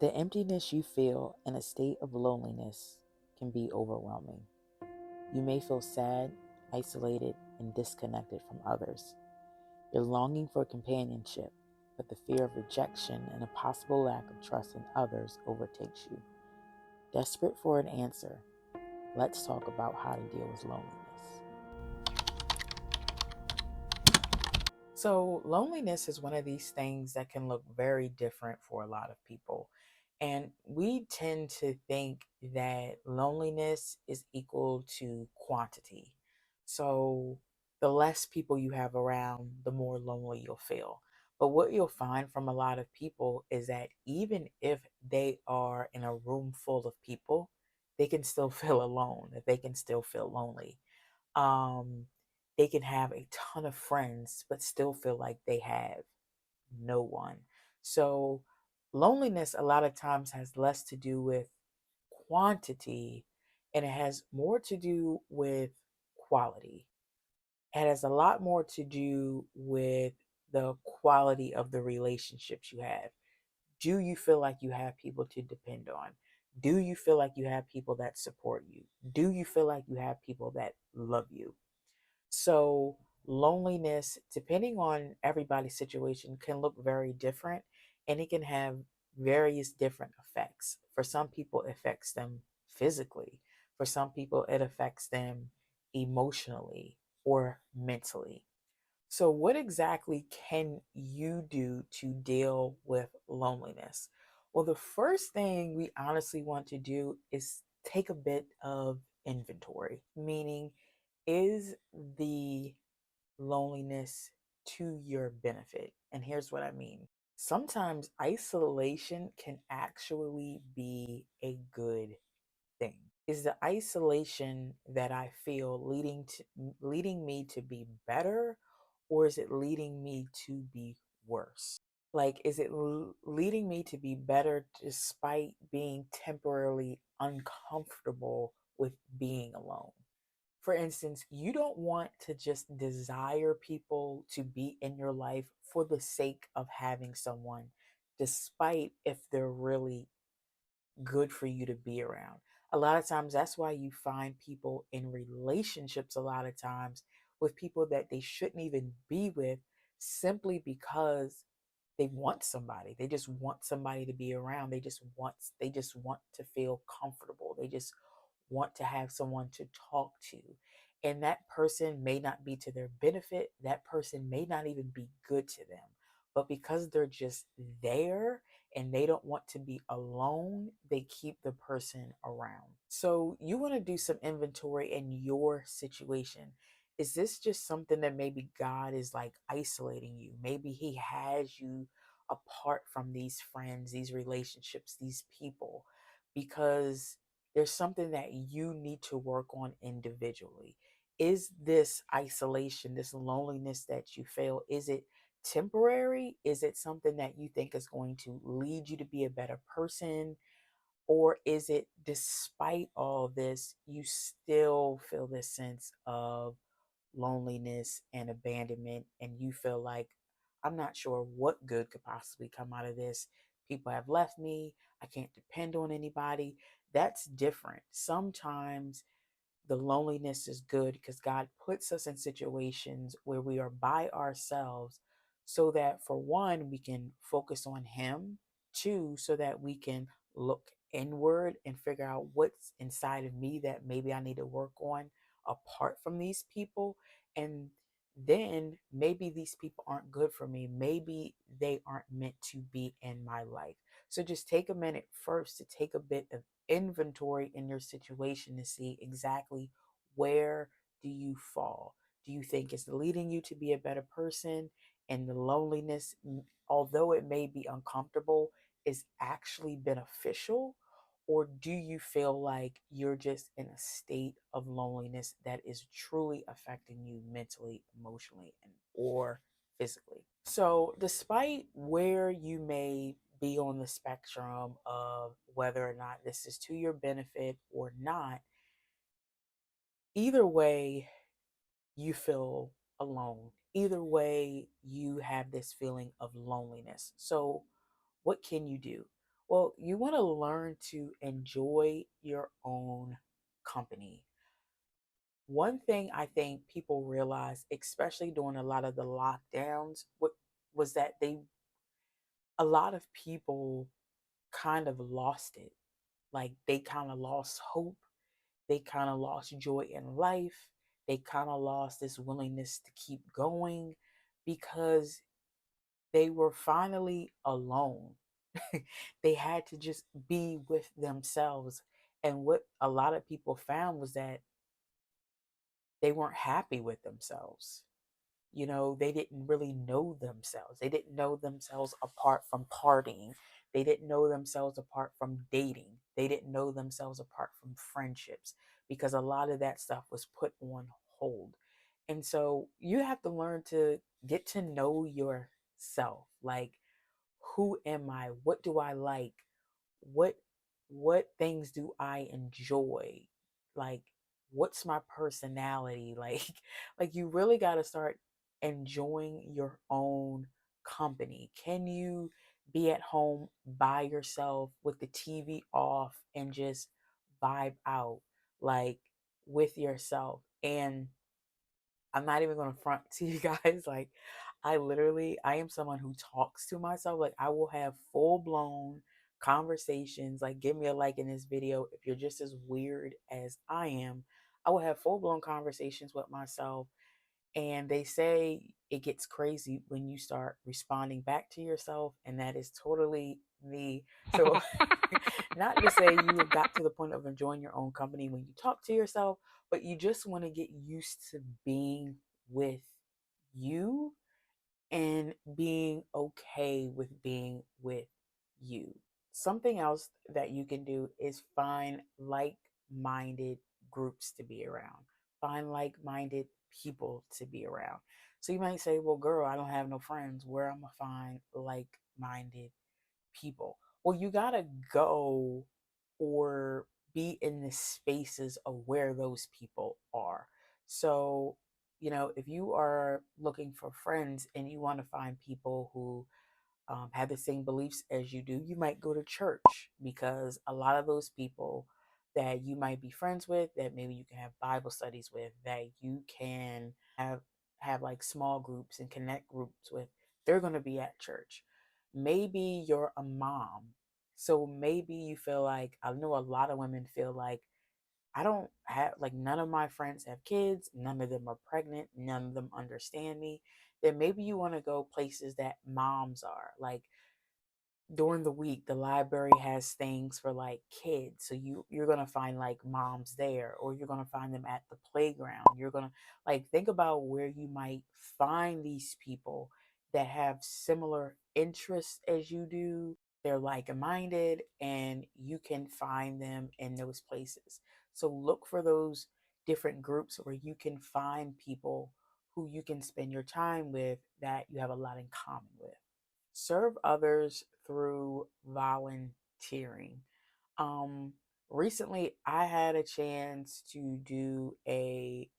The emptiness you feel in a state of loneliness can be overwhelming. You may feel sad, isolated, and disconnected from others. You're longing for companionship, but the fear of rejection and a possible lack of trust in others overtakes you. Desperate for an answer, let's talk about how to deal with loneliness. So, loneliness is one of these things that can look very different for a lot of people. And we tend to think that loneliness is equal to quantity. So, the less people you have around, the more lonely you'll feel. But what you'll find from a lot of people is that even if they are in a room full of people, they can still feel alone, that they can still feel lonely. um, they can have a ton of friends, but still feel like they have no one. So, loneliness a lot of times has less to do with quantity and it has more to do with quality. It has a lot more to do with the quality of the relationships you have. Do you feel like you have people to depend on? Do you feel like you have people that support you? Do you feel like you have people that love you? So, loneliness, depending on everybody's situation, can look very different and it can have various different effects. For some people, it affects them physically, for some people, it affects them emotionally or mentally. So, what exactly can you do to deal with loneliness? Well, the first thing we honestly want to do is take a bit of inventory, meaning, is the loneliness to your benefit? And here's what I mean. Sometimes isolation can actually be a good thing. Is the isolation that I feel leading me to be better, or is it leading me to be worse? Like, is it leading me to be better despite being temporarily uncomfortable with being alone? For instance, you don't want to just desire people to be in your life for the sake of having someone, despite if they're really good for you to be around. A lot of times, that's why you find people in relationships, a lot of times, with people that they shouldn't even be with, simply because they want somebody. They just want somebody to be around. They just want to feel comfortable. They just want to have someone to talk to. And that person may not be to their benefit. That person may not even be good to them. But because they're just there and they don't want to be alone, they keep the person around. So you want to do some inventory in your situation. Is this just something that maybe God is like isolating you? Maybe He has you apart from these friends, these relationships, these people, because there's something that you need to work on individually. Is this isolation, this loneliness that you feel, is it temporary? Is it something that you think is going to lead you to be a better person? Or is it, despite all this, you still feel this sense of loneliness and abandonment, and you feel like, I'm not sure what good could possibly come out of this. People have left me. I can't depend on anybody. That's different. Sometimes the loneliness is good because God puts us in situations where we are by ourselves so that, for one, we can focus on Him, two, so that we can look inward and figure out what's inside of me that maybe I need to work on apart from these people. And then maybe these people aren't good for me. Maybe they aren't meant to be in my life. So just take a minute first to take a bit of inventory in your situation to see exactly where do you fall. Do you think it's leading you to be a better person, and the loneliness, although it may be uncomfortable, is actually beneficial? Or do you feel like you're just in a state of loneliness that is truly affecting you mentally, emotionally, and or physically? So, despite where you may be on the spectrum of whether or not this is to your benefit or not, either way, you feel alone. Either way, you have this feeling of loneliness. So, what can you do? Well, you want to learn to enjoy your own company. One thing I think people realize, especially during a lot of the lockdowns, was that a lot of people kind of lost it. Like they kind of lost hope. They kind of lost joy in life. They kind of lost this willingness to keep going because they were finally alone. They had to just be with themselves. And what a lot of people found was that they weren't happy with themselves. They didn't really know themselves. They didn't know themselves apart from partying. They didn't know themselves apart from dating. They didn't know themselves apart from friendships because a lot of that stuff was put on hold. And so you have to learn to get to know yourself. Like, who am I? What do I like? what what things do I enjoy? Like, what's my personality? Like you really got to start enjoying your own company. Can you be at home by yourself with the TV off and just vibe out, like, with yourself? And I'm not even going to front to you guys. Like, I am someone who talks to myself. Like, I will have full blown conversations. Like, give me a like in this video if you're just as weird as I am. I will have full blown conversations with myself. And they say it gets crazy when you start responding back to yourself. And that is totally me. So, not to say you have got to the point of enjoying your own company when you talk to yourself, but you just want to get used to being with you and being okay with being with you. Something else that you can do is find like minded groups to be around, find like minded people to be around. So you might say, well, girl, I don't have no friends. Where am I find like minded people? Well, you got to go or be in the spaces of where those people are. So, if you are looking for friends and you want to find people who have the same beliefs as you do, you might go to church because a lot of those people that you might be friends with, that maybe you can have Bible studies with, that you can have like small groups and connect groups with, they're going to be at church. Maybe you're a mom. So maybe you feel like, I know a lot of women feel like, I don't have, like, none of my friends have kids, none of them are pregnant, none of them understand me. Then maybe you want to go places that moms are. Like, during the week the library has things for like kids, so you're gonna find like moms there, or you're gonna find them at the playground. You're gonna, like, think about where you might find these people that have similar interests as you do. They're like-minded and you can find them in those places. So look for those different groups where you can find people who you can spend your time with that you have a lot in common with. Serve others through volunteering. Um, Recently, I had a chance to do a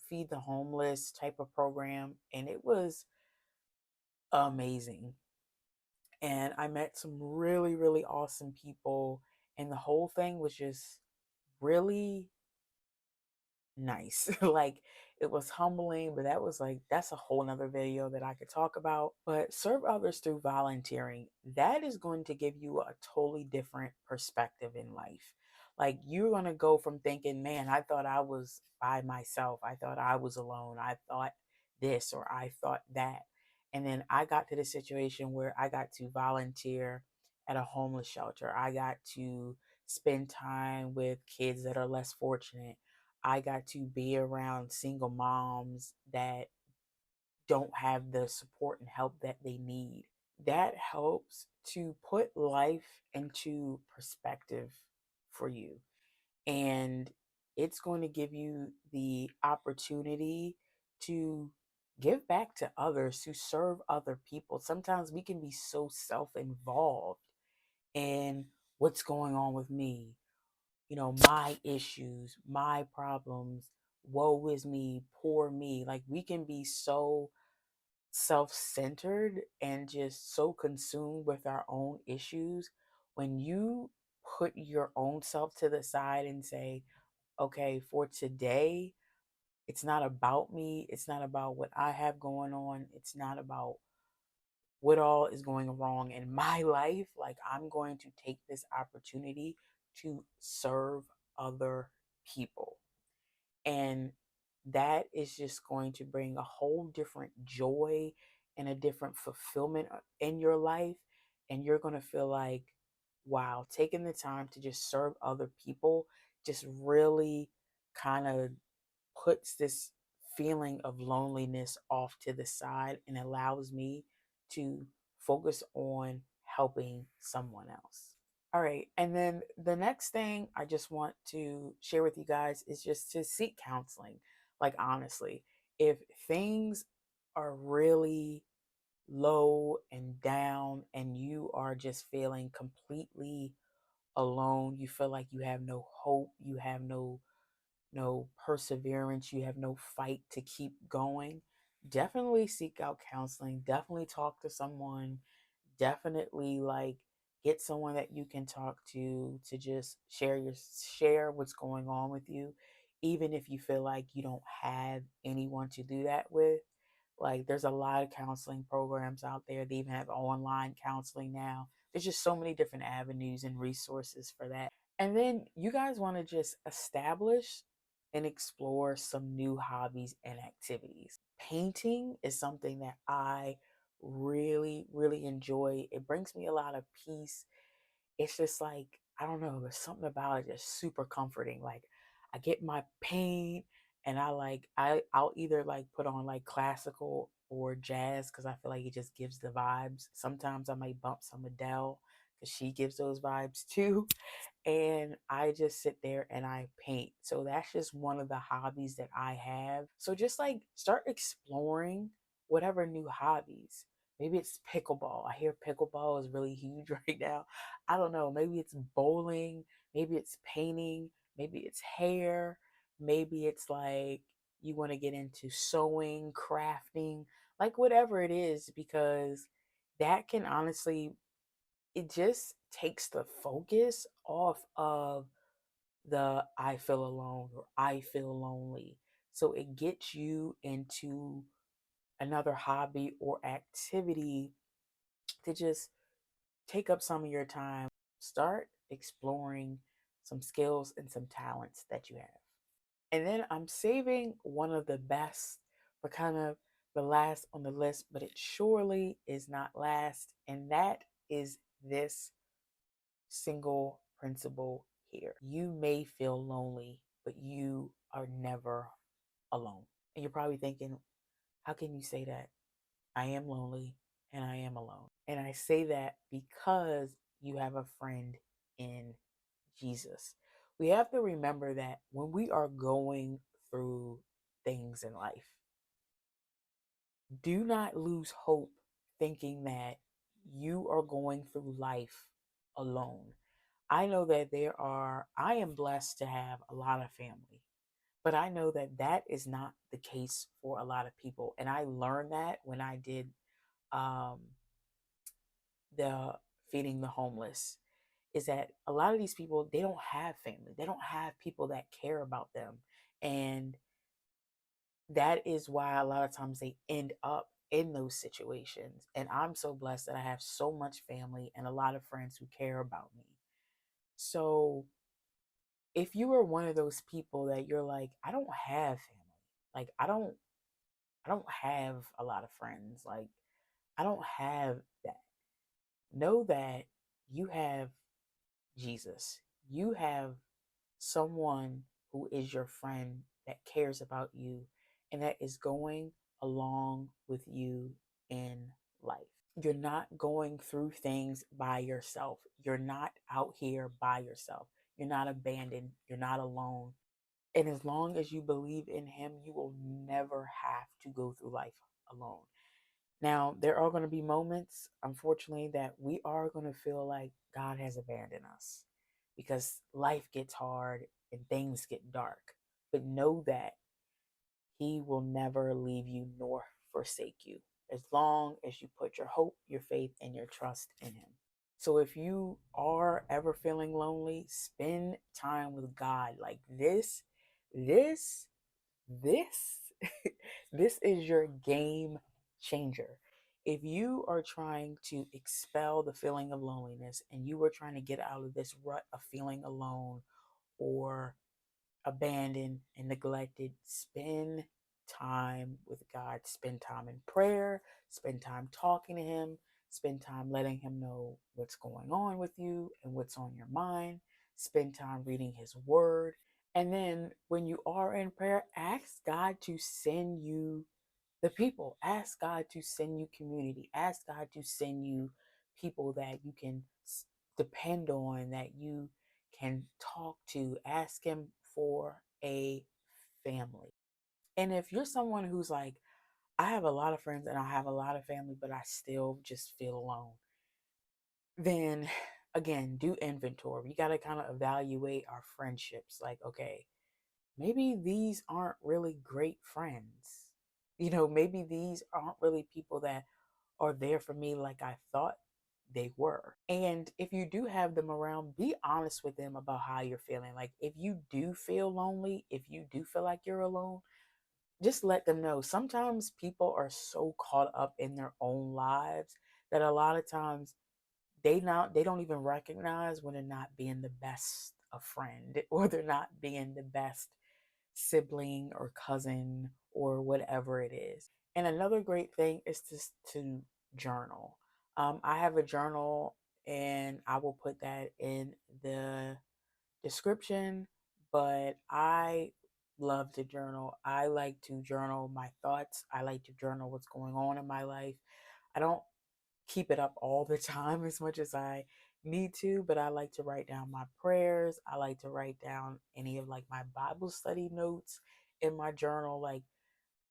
feed the homeless type of program, and it was amazing. And I met some really, really awesome people, and the whole thing was just really nice. Like, it was humbling, but that's a whole nother video that I could talk about. But serve others through volunteering. That is going to give you a totally different perspective in life. Like, you're going to go from thinking, man, I thought I was by myself. I thought I was alone. I thought this or I thought that. And then I got to the situation where I got to volunteer at a homeless shelter. I got to spend time with kids that are less fortunate. I got to be around single moms that don't have the support and help that they need. That helps to put life into perspective for you. And it's going to give you the opportunity to give back to others, to serve other people. Sometimes we can be so self involved in what's going on with me, my issues, my problems, woe is me, poor me. Like, we can be so self centered and just so consumed with our own issues. When you put your own self to the side and say, okay, for today, it's not about me. It's not about what I have going on. It's not about what all is going wrong in my life. Like, I'm going to take this opportunity to serve other people. And that is just going to bring a whole different joy and a different fulfillment in your life. And you're going to feel like, wow, taking the time to just serve other people just really kind of puts this feeling of loneliness off to the side and allows me to focus on helping someone else. All right. And then the next thing I just want to share with you guys is just to seek counseling. Like, honestly, if things are really low and down and you are just feeling completely alone, you feel like you have no hope, you have no perseverance, you have no fight to keep going, definitely seek out counseling. Definitely talk to someone. Definitely like get someone that you can talk to just share what's going on with you, even if you feel like you don't have anyone to do that with. Like, there's a lot of counseling programs out there. They even have online counseling now. There's just so many different avenues and resources for that. And then you guys want to just establish and explore some new hobbies and activities. Painting is something that I really, really enjoy. It brings me a lot of peace. It's just like, I don't know, there's something about it that's super comforting. Like, I get my paint and I'll either like put on like classical or jazz because I feel like it just gives the vibes. Sometimes I might bump some Adele because she gives those vibes too. And I just sit there and I paint. So that's just one of the hobbies that I have. So just like start exploring whatever new hobbies. Maybe it's pickleball. I hear pickleball is really huge right now. I don't know. Maybe it's bowling. Maybe it's painting. Maybe it's hair. Maybe it's like you want to get into sewing, crafting, like whatever it is, because that can honestly, it just takes the focus off of the I feel alone or I feel lonely. So it gets you into another hobby or activity to just take up some of your time. Start exploring some skills and some talents that you have. And then I'm saving one of the best for kind of the last on the list, but it surely is not last. And that is this single principle here. You may feel lonely, but you are never alone. And you're probably thinking, how can you say that? I am lonely and I am alone. And I say that because you have a friend in Jesus. We have to remember that when we are going through things in life, do not lose hope thinking that you are going through life alone. I know that I am blessed to have a lot of family, but I know that that is not the case for a lot of people. And I learned that when I did um, the feeding the homeless, is that a lot of these people, they don't have family, they don't have people that care about them. And that is why a lot of times they end up in those situations. And I'm so blessed that I have so much family and a lot of friends who care about me. So if you are one of those people that you're like, I don't have family, like I don't have a lot of friends, like I don't have that, know that you have Jesus. You have someone who is your friend that cares about you and that is going along with you in life. You're not going through things by yourself. You're not out here by yourself. You're not abandoned. You're not alone. And as long as you believe in Him, you will never have to go through life alone. Now, there are going to be moments, unfortunately, that we are going to feel like God has abandoned us because life gets hard and things get dark. But know that He will never leave you nor forsake you as long as you put your hope, your faith, and your trust in Him. So if you are ever feeling lonely, spend time with God. Like this, this, this is your game changer. If you are trying to expel the feeling of loneliness and you are trying to get out of this rut of feeling alone or abandoned and neglected, spend time with God. Spend time in prayer, spend time talking to Him, spend time letting Him know what's going on with you and what's on your mind. Spend time reading His Word. And then when you are in prayer, ask God to send you the people. Ask God to send you community. Ask God to send you people that you can depend on, that you can talk to. Ask Him for a family. And if you're someone who's like, I have a lot of friends and I have a lot of family, but I still just feel alone, then again, do inventory. We got to kind of evaluate our friendships. Like, okay, maybe these aren't really great friends. Maybe these aren't really people that are there for me like I thought they were. And if you do have them around, be honest with them about how you're feeling. Like, if you do feel lonely, if you do feel like you're alone, just let them know. Sometimes people are so caught up in their own lives that a lot of times they don't even recognize when they're not being the best a friend or they're not being the best sibling or cousin or whatever it is. And another great thing is just to journal. I have a journal and I will put that in the description, but I love to journal. I like to journal my thoughts. I like to journal what's going on in my life. I don't keep it up all the time as much as I need to, but I like to write down my prayers. I like to write down any of like my Bible study notes in my journal. Like,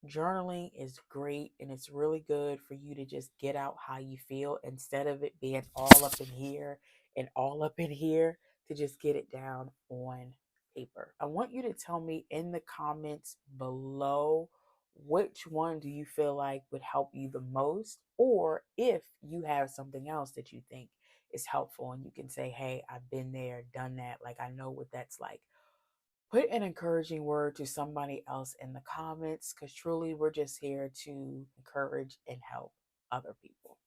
journaling is great and it's really good for you to just get out how you feel instead of it being all up in here and all up in here, to just get it down on paper. I want you to tell me in the comments below, which one do you feel like would help you the most, or if you have something else that you think is helpful and you can say, hey, I've been there, done that, like I know what that's like. Put an encouraging word to somebody else in the comments, because truly we're just here to encourage and help other people.